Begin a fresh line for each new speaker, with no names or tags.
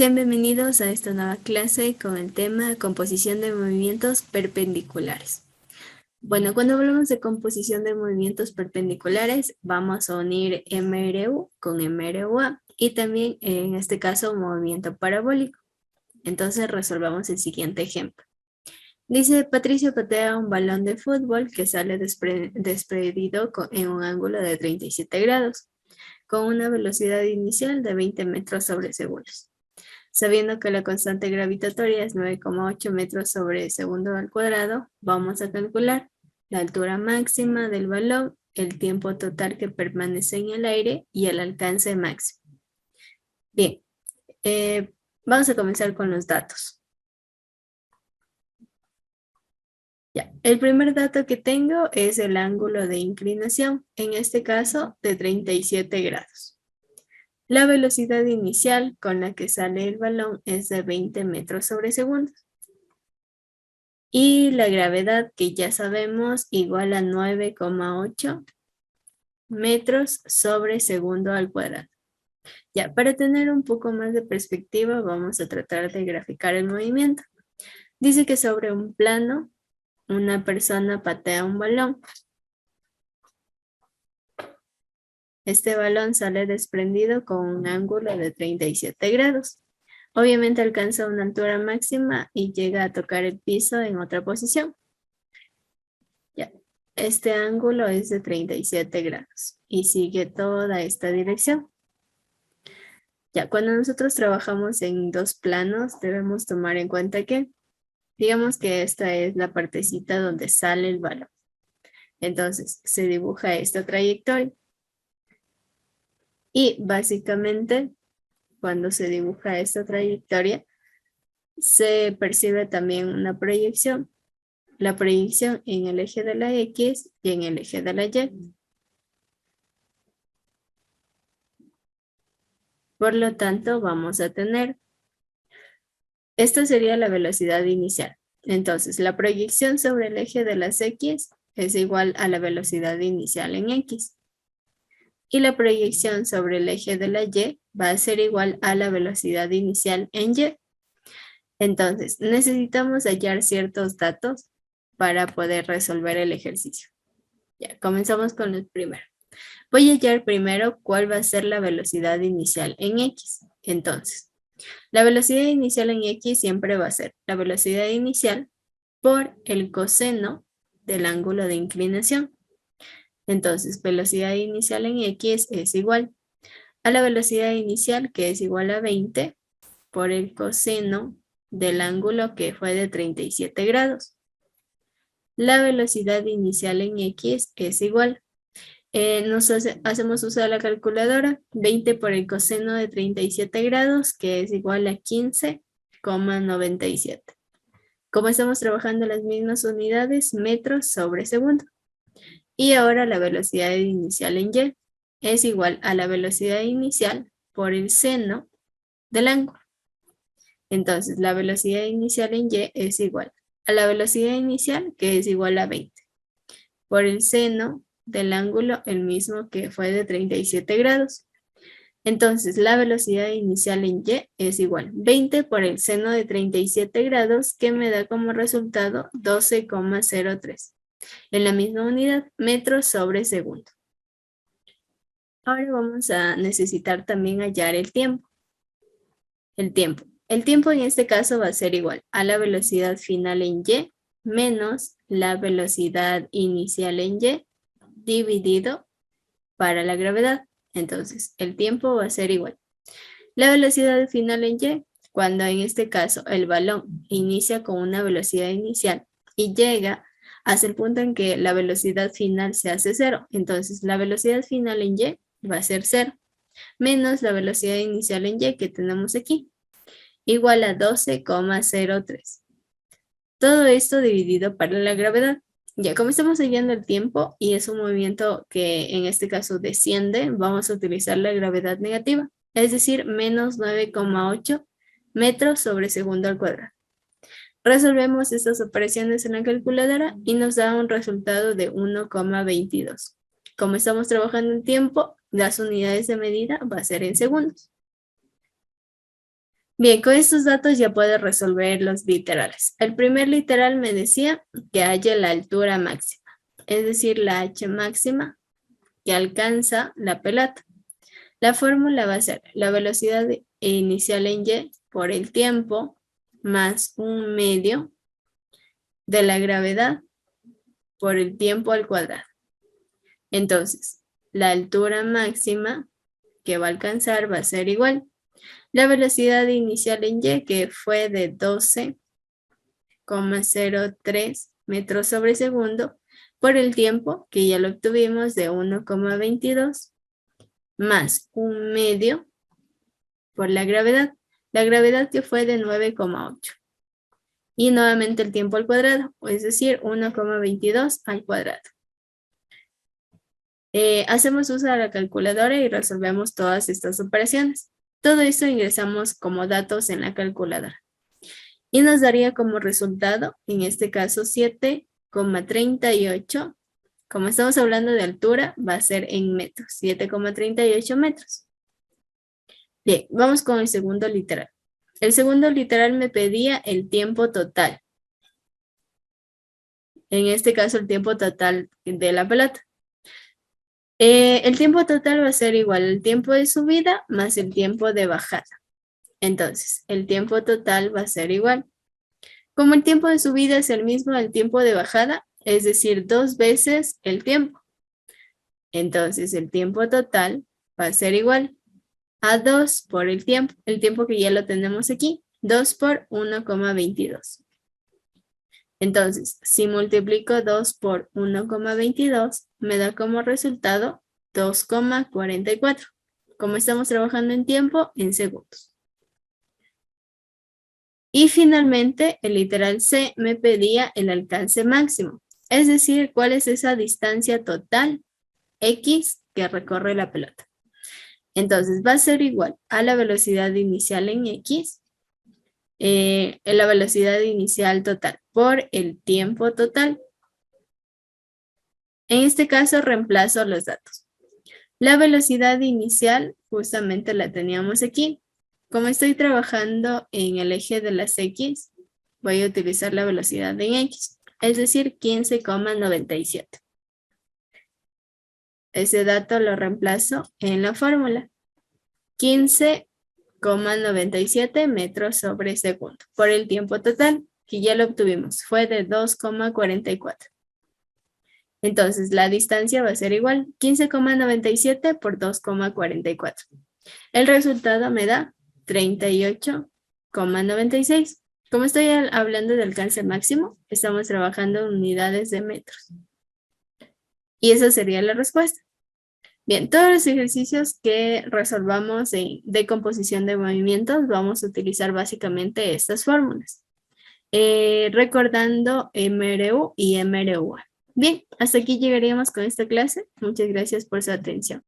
Sean bienvenidos a esta nueva clase con el tema composición de movimientos perpendiculares. Bueno, cuando hablamos de composición de movimientos perpendiculares, vamos a unir MRU con MRUA y también en este caso movimiento parabólico. Entonces resolvamos el siguiente ejemplo. Dice, Patricio patea un balón de fútbol que sale desprendido en un ángulo de 37 grados, con una velocidad inicial de 20 metros sobre segundos. Sabiendo que la constante gravitatoria es 9,8 metros sobre segundo al cuadrado, vamos a calcular la altura máxima del balón, el tiempo total que permanece en el aire y el alcance máximo. Bien, vamos a comenzar con los datos. Ya, el primer dato que tengo es el ángulo de inclinación, en este caso de 37 grados. La velocidad inicial con la que sale el balón es de 20 metros sobre segundo. Y la gravedad, que ya sabemos, igual a 9,8 metros sobre segundo al cuadrado. Ya, para tener un poco más de perspectiva, vamos a tratar de graficar el movimiento. Dice que sobre un plano, una persona patea un balón. Este balón sale desprendido con un ángulo de 37 grados. Obviamente alcanza una altura máxima y llega a tocar el piso en otra posición. Ya, este ángulo es de 37 grados y sigue toda esta dirección. Ya, cuando nosotros trabajamos en dos planos, debemos tomar en cuenta que, digamos que esta es la partecita donde sale el balón. Entonces, se dibuja esta trayectoria. Y básicamente, cuando se dibuja esta trayectoria, se percibe también una proyección. La proyección en el eje de la X y en el eje de la Y. Por lo tanto, vamos a tener, esta sería la velocidad inicial. Entonces, la proyección sobre el eje de las X es igual a la velocidad inicial en X. Y la proyección sobre el eje de la Y va a ser igual a la velocidad inicial en Y. Entonces, necesitamos hallar ciertos datos para poder resolver el ejercicio. Ya, comenzamos con el primero. Voy a hallar primero cuál va a ser la velocidad inicial en X. Entonces, la velocidad inicial en X siempre va a ser la velocidad inicial por el coseno del ángulo de inclinación. Entonces, velocidad inicial en X es igual a la velocidad inicial, que es igual a 20 por el coseno del ángulo que fue de 37 grados. La velocidad inicial en X es igual. Hacemos uso de la calculadora, 20 por el coseno de 37 grados, que es igual a 15,97. Como estamos trabajando las mismas unidades, metros sobre segundo. Y ahora la velocidad inicial en Y es igual a la velocidad inicial por el seno del ángulo. Entonces, la velocidad inicial en Y es igual a la velocidad inicial, que es igual a 20, por el seno del ángulo, el mismo que fue de 37 grados. Entonces, la velocidad inicial en Y es igual a 20 por el seno de 37 grados, que me da como resultado 12,03. En la misma unidad, metros sobre segundo. Ahora vamos a necesitar también hallar el tiempo. El tiempo en este caso va a ser igual a la velocidad final en Y menos la velocidad inicial en Y dividido para la gravedad. Entonces, el tiempo va a ser igual. La velocidad final en Y, cuando en este caso el balón inicia con una velocidad inicial y llega hasta el punto en que la velocidad final se hace 0. Entonces, la velocidad final en Y va a ser 0, menos la velocidad inicial en Y que tenemos aquí, igual a 12,03. Todo esto dividido para la gravedad. Ya, como estamos hallando el tiempo y es un movimiento que en este caso desciende, vamos a utilizar la gravedad negativa, es decir, menos 9,8 metros sobre segundo al cuadrado. Resolvemos estas operaciones en la calculadora y nos da un resultado de 1,22. Como estamos trabajando en tiempo, las unidades de medida va a ser en segundos. Bien, con estos datos ya puedo resolver los literales. El primer literal me decía que haya la altura máxima, es decir, la H máxima que alcanza la pelota. La fórmula va a ser la velocidad inicial en Y por el tiempo más 1/2 de la gravedad por el tiempo al cuadrado. Entonces, la altura máxima que va a alcanzar va a ser igual. La velocidad inicial en Y, que fue de 12,03 metros sobre segundo, por el tiempo, que ya lo obtuvimos, de 1,22, más 1/2 por la gravedad. La gravedad que fue de 9,8. Y nuevamente el tiempo al cuadrado, es decir, 1,22 al cuadrado. Hacemos uso de la calculadora y resolvemos todas estas operaciones. Todo esto ingresamos como datos en la calculadora. Y nos daría como resultado, en este caso, 7,38. Como estamos hablando de altura, va a ser en metros, 7,38 metros. Bien, vamos con el segundo literal. El segundo literal me pedía el tiempo total. En este caso, el tiempo total de la pelota. El tiempo total va a ser igual al tiempo de subida más el tiempo de bajada. Entonces, el tiempo total va a ser igual. Como el tiempo de subida es el mismo al tiempo de bajada, es decir, 2 veces el tiempo. Entonces, el tiempo total va a ser igual a 2 por el tiempo que ya lo tenemos aquí, 2 por 1,22. Entonces, si multiplico 2 por 1,22, me da como resultado 2,44. Como estamos trabajando en tiempo, en segundos. Y finalmente, el literal C me pedía el alcance máximo, es decir, cuál es esa distancia total X que recorre la pelota. Entonces, va a ser igual a la velocidad inicial en X, la velocidad inicial total por el tiempo total. En este caso, reemplazo los datos. La velocidad inicial justamente la teníamos aquí. Como estoy trabajando en el eje de las X, voy a utilizar la velocidad en X, es decir, 15,97. Ese dato lo reemplazo en la fórmula. 15,97 metros sobre segundo por el tiempo total, que ya lo obtuvimos, fue de 2,44. Entonces, la distancia va a ser igual, 15,97 por 2,44. El resultado me da 38,96. Como estoy hablando de alcance máximo, estamos trabajando en unidades de metros. Y esa sería la respuesta. Bien, todos los ejercicios que resolvamos en decomposición de movimientos, vamos a utilizar básicamente estas fórmulas. Recordando MRU y MRUA. Bien, hasta aquí llegaríamos con esta clase. Muchas gracias por su atención.